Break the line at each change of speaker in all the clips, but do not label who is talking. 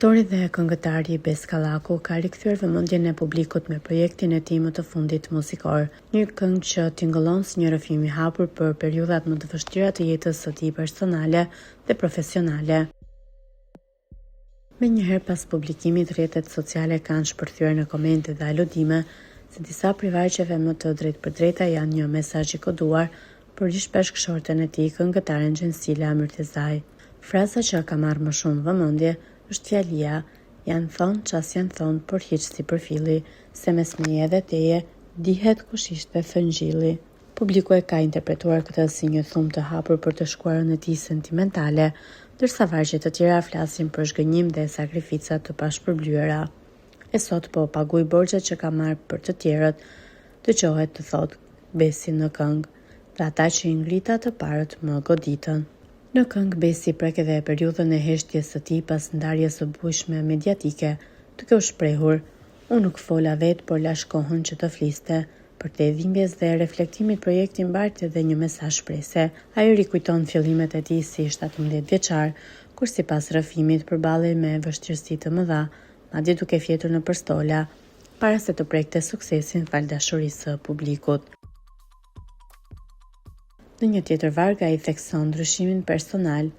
Aktori dhe këngëtari Bes Kallaku ka rikthyer vëmendjen e publikut me projektin e tij më të fundit muzikor, një këngë që tingëllon si një rrëfim i hapur për periudhat më të vështira të jetës së tij personale dhe profesionale. Menjëherë pas publikimit, rrjetet sociale kanë shpërthyer në komente dhe aludime se disa privarqeve më të drejtpërdrejta janë një mesazh i koduar për ish-bashkëshorten e tij, këngëtaren Gjensile Amyrtezaj. Fraza që ka marrë më shumë vëmendje është fjalia "janë thonë ças janë thonë, por hiç si përfilli, se mes meje dhe teje dihet kush ishte thëngjilli". Publiku e ka interpretuar këtë si një thumë të hapur për të shkuarën e tij sentimentale, ndërsa vargje të tjera flasin për zhgënjim dhe sakrifica të pashpërblyera. E sot po paguaj borxhet që ka marrë për të tjerët, dëgjohet të thotë Besi në këngë, dhe ata që i ngrita të parët më goditën. Në këngë Besi prek edhe periudhën e heshtjes së tij pas ndarjes së bujshme mediatike, duke u shprehur: "Unë nuk fola vetë, por lash kohën që të fliste". Për te dhimbjes dhe reflektimit projekti mbart edhe një mesazh shprehse. Ai rikujton fillimet e tij si 17 vjeçar, kur sipas rrëfimit përballej me vështirësi të mëdha, madje duke fjetur në përstola, para se të prekte suksesin fal dashurisë së publikut. Në një tjetër varg ai thekson ndryshimin personal: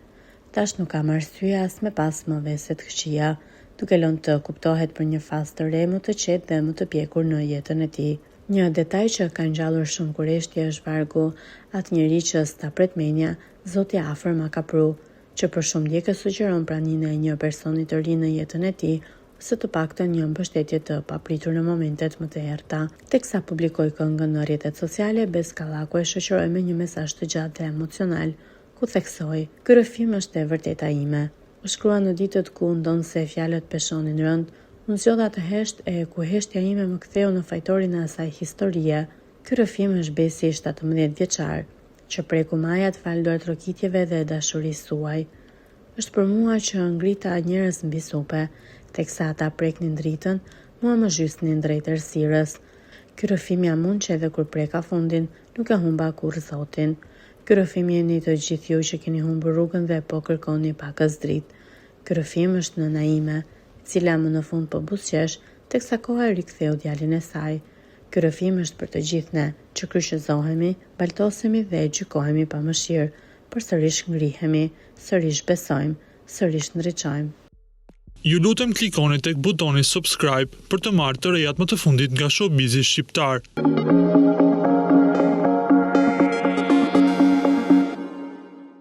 "Tash nuk kam arsye as me pas më vese të këqija", duke lënë të kuptohet për një fazë të re më të qetë dhe më të pjekur në jetën e tij. Një detaj që ka ngjallur shumë kurreshtje është vargu "Atë njeri që s'ta pret menja, Zoti afër ma ka pru", që për shumë djegës sugjeron praninë e një personi të ri në jetën e tij, ose të paktën një mbështetje të papritur në momentet më të errta. Teksa publikoi këngën në rrjetet sociale, Bes Kallaku e shoqëroi me një mesazh të gjatë dhe emocional, ku theksoi: "Ky rrëfim është e vërteta ime. U shkrua në ditët ku ndon se fjalët peshonin rënd, unë zgjodha të hesht e ku heshtja ime më ktheu në fajtorin e asaj historie. Ky rrëfim është Besi 17 vjeçar, që preku majat fal duartrokitjeve dhe dashurisë suaj. Është për mua që ngrita njerëz mbi supe, teksa ata preknin dritën, mua më zhysnin drejt errësirës. Ky rrëfim jam unë që edhe kur preka fundin, nuk e humba kurrë Zotin. Ky rrëfim jeni të gjithë ju që keni humbur rrugën dhe po kërkoni pakës dritë. Ky rrëfim është nëna ime, e cila më në fund po buzëqesh, teksa koha e riktheu djalin e saj. Ky rrëfim është për të gjithë ne, që kryqëzohemi, baltosemi dhe gjykohemi pa mëshirë, por sërish ngrihemi, sërish besojmë, sërish ndriçojmë".
Ju lutem klikoni tek butoni subscribe për të marrë të rejat më të fundit nga Showbizi shqiptar.